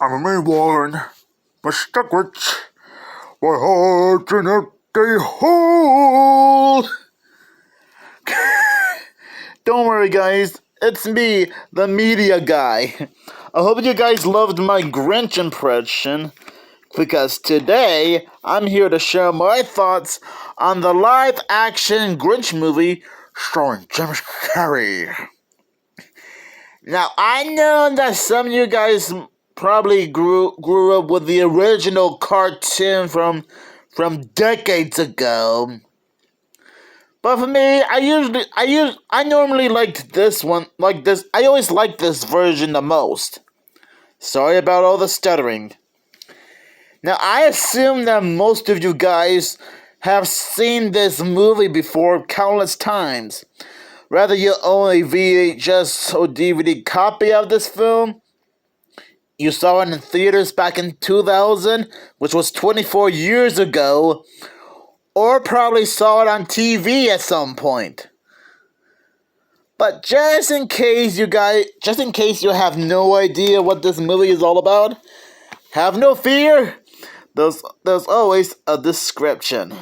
I'm a main one, Mr. Grinch. My heart's in a hole. Don't worry, guys. It's me, the media guy. I hope you guys loved my Grinch impression, because today I'm here to share my thoughts on the live-action Grinch movie starring Jim Carrey. Now, I know that some of you guys probably grew up with the original cartoon from decades ago. But for me, I normally liked this one, like this. I always liked this version the most. Sorry about all the stuttering. Now, I assume that most of you guys have seen this movie before countless times. Whether you own a VHS or DVD copy of this film, you saw it in theaters back in 2000, which was 24 years ago, or probably saw it on TV at some point. But just in case you have no idea what this movie is all about, have no fear. There's always a description.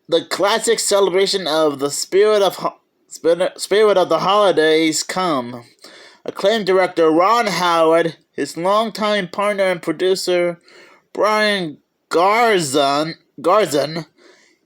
The classic celebration of the spirit of the holidays come. Acclaimed director Ron Howard, his longtime partner and producer Brian Garzon,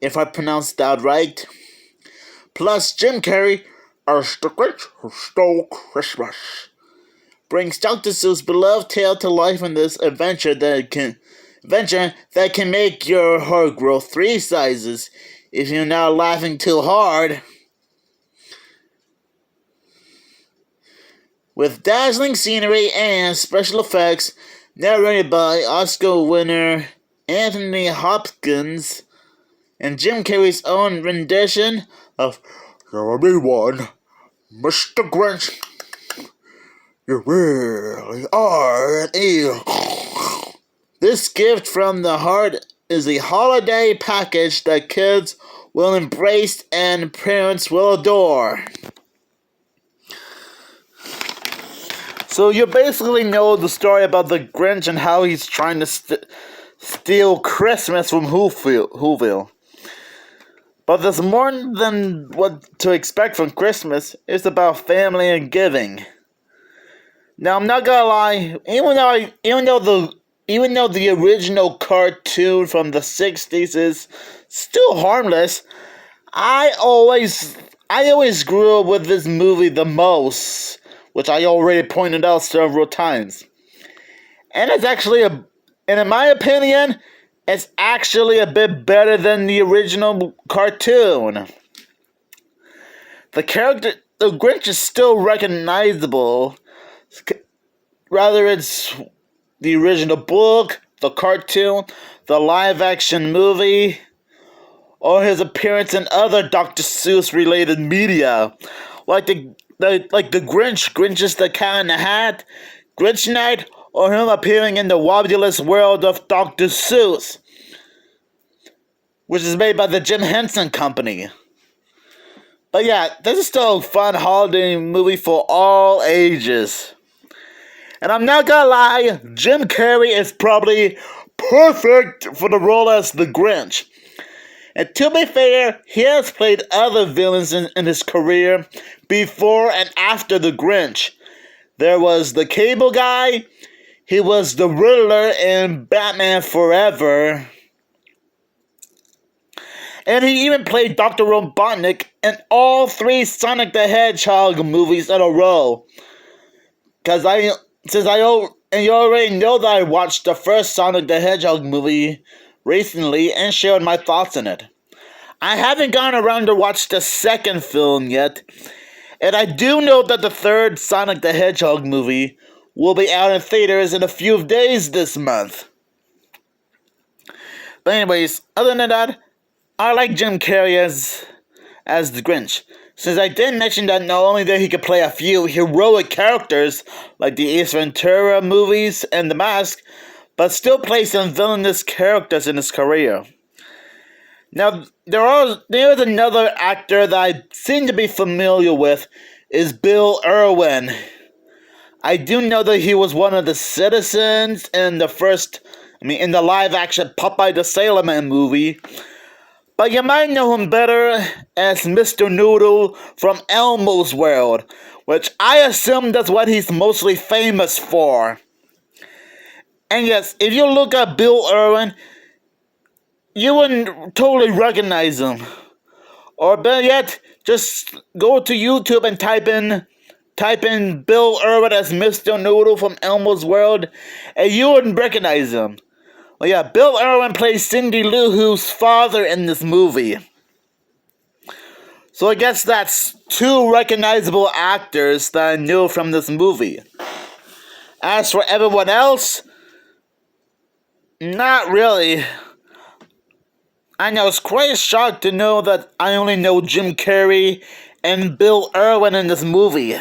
if I pronounced that right, plus Jim Carrey, as the Grinch who stole Christmas, brings Dr. Seuss' beloved tale to life in this adventure that can make your heart grow 3 sizes if you're not laughing too hard. With dazzling scenery and special effects narrated by Oscar winner Anthony Hopkins and Jim Carrey's own rendition of "You're a one, Mr. Grinch. You really are an eel." This gift from the heart is a holiday package that kids will embrace and parents will adore. So you basically know the story about the Grinch and how he's trying to steal Christmas from Whoville. But there's more than what to expect from Christmas. It's about family and giving. Now, I'm not gonna lie, even though the original cartoon from the 60s is still harmless, I always grew up with this movie the most, which I already pointed out several times. And in my opinion, it's actually a bit better than the original cartoon. The Grinch is still recognizable, whether it's the original book, the cartoon, the live-action movie, or his appearance in other Dr. Seuss-related media, like the Grinch is the Cat in the Hat, Grinch Night, or him appearing in the Wobulous World of Dr. Seuss, which is made by the Jim Henson Company. But yeah, this is still a fun holiday movie for all ages. And I'm not gonna lie, Jim Carrey is probably perfect for the role as the Grinch. And to be fair, he has played other villains in his career before and after the Grinch. There was the Cable Guy, he was the Riddler in Batman Forever, and he even played Dr. Robotnik in all 3 Sonic the Hedgehog movies in a row. And you already know that I watched the first Sonic the Hedgehog movie recently and shared my thoughts on it. I haven't gone around to watch the second film yet, and I do know that the 3rd Sonic the Hedgehog movie will be out in theaters in a few days this month. But anyways, other than that, I like Jim Carrey as the Grinch, since I did mention that not only did he could play a few heroic characters like the Ace Ventura movies and The Mask, but still play some villainous characters in his career. Now, there's another actor that I seem to be familiar with, is Bill Irwin. I do know that he was one of the citizens in in the live action Popeye the Sailor Man movie. But you might know him better as Mr. Noodle from Elmo's World, which I assume that's what he's mostly famous for. And yes, if you look at Bill Irwin, you wouldn't totally recognize him. Or better yet, just go to YouTube and type in Bill Irwin as Mr. Noodle from Elmo's World, and you wouldn't recognize him. Well, yeah, Bill Irwin plays Cindy Lou Who's father in this movie. So I guess that's two recognizable actors that I knew from this movie. As for everyone else, not really. I was quite shocked to know that I only know Jim Carrey and Bill Irwin in this movie.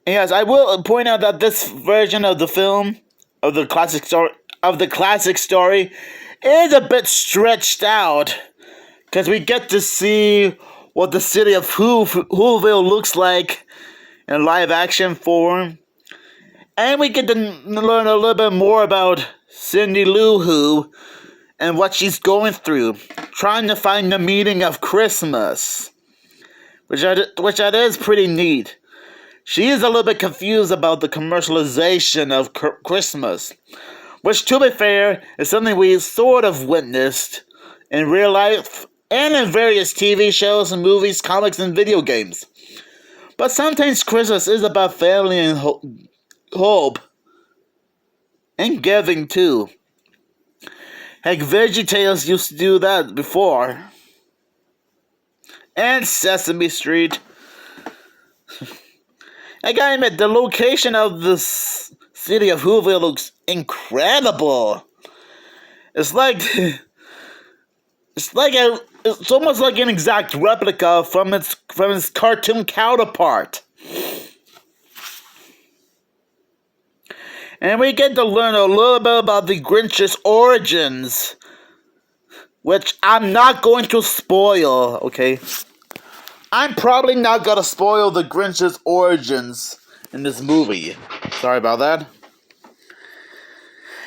Yes, I will point out that this version of the film, of the classic story, is a bit stretched out, because we get to see what the city of Whoville looks like in live action form, and we get to learn a little bit more about Cindy Lou Who and what she's going through, trying to find the meaning of Christmas, which that is pretty neat. She is a little bit confused about the commercialization of Christmas, which, to be fair, is something we sort of witnessed in real life and in various TV shows and movies, comics, and video games. But sometimes Christmas is about family and hope, and giving too. Heck, VeggieTales used to do that before. And Sesame Street. I gotta admit, the location of the city of Whoville looks incredible. It's almost like an exact replica from its cartoon counterpart. And we get to learn a little bit about the Grinch's origins, which I'm not going to spoil, okay? I'm probably not gonna spoil the Grinch's origins in this movie. Sorry about that.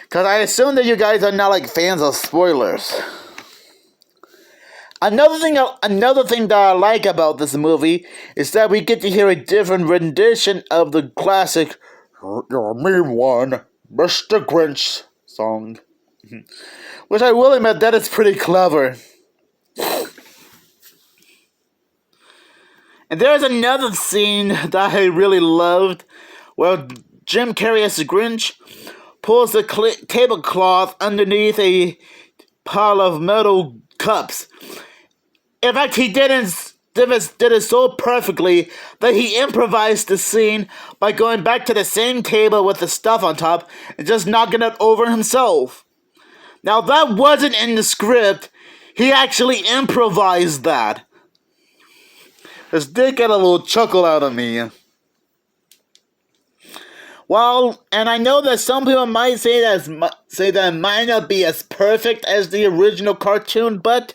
Because I assume that you guys are not fans of spoilers. Another thing that I like about this movie is that we get to hear a different rendition of the classic "You're a Mean One, Mr. Grinch" song. Which I will admit, that is pretty clever. And there's another scene that I really loved, where Jim Carrey as the Grinch pulls the tablecloth underneath a pile of metal cups. In fact, he did it so perfectly that he improvised the scene by going back to the same table with the stuff on top and just knocking it over himself. Now, that wasn't in the script. He actually improvised that. This did get a little chuckle out of me. Well, and I know that some people might say that it might not be as perfect as the original cartoon, but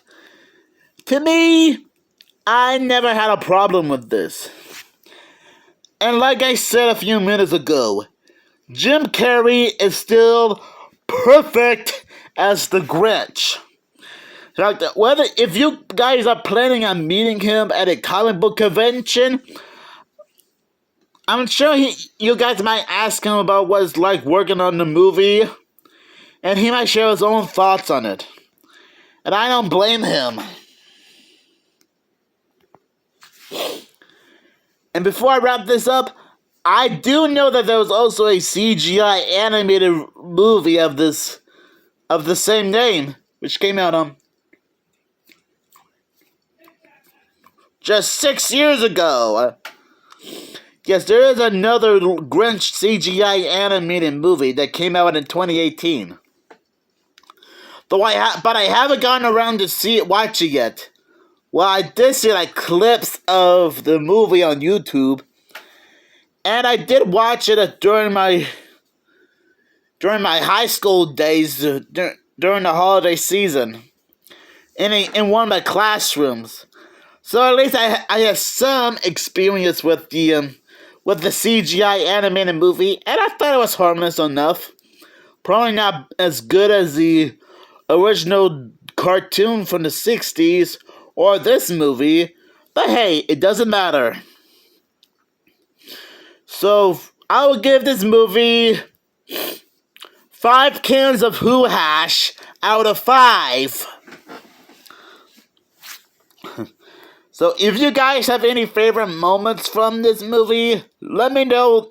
to me, I never had a problem with this. And like I said a few minutes ago, Jim Carrey is still perfect as the Grinch. If you guys are planning on meeting him at a comic book convention, I'm sure you guys might ask him about what it's like working on the movie, and he might share his own thoughts on it. And I don't blame him. And before I wrap this up, I do know that there was also a CGI animated movie of the same name, which came out just 6 years ago. Yes, there is another Grinch CGI animated movie that came out in 2018. But I haven't gotten around to watch it yet. Well, I did see clips of the movie on YouTube, and I did watch it during my high school days, during the holiday season, in one of my classrooms. So at least I have some experience with the CGI animated movie, and I thought it was harmless enough. Probably not as good as the original cartoon from the 60s or this movie, but hey, it doesn't matter. So I will give this movie 5 cans of Who Hash out of 5. So if you guys have any favorite moments from this movie, let me know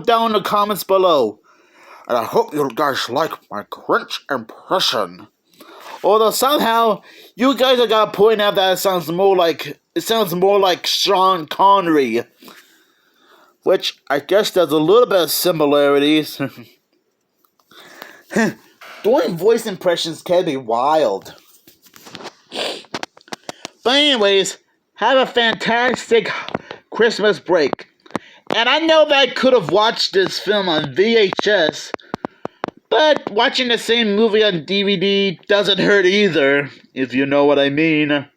down in the comments below. And I hope you guys like my Grinch impression. Although somehow you guys are gonna point out that it sounds more like Sean Connery. Which I guess there's a little bit of similarities. Doing voice impressions can be wild. But anyways, have a fantastic Christmas break. And I know that I could have watched this film on VHS, but watching the same movie on DVD doesn't hurt either, if you know what I mean.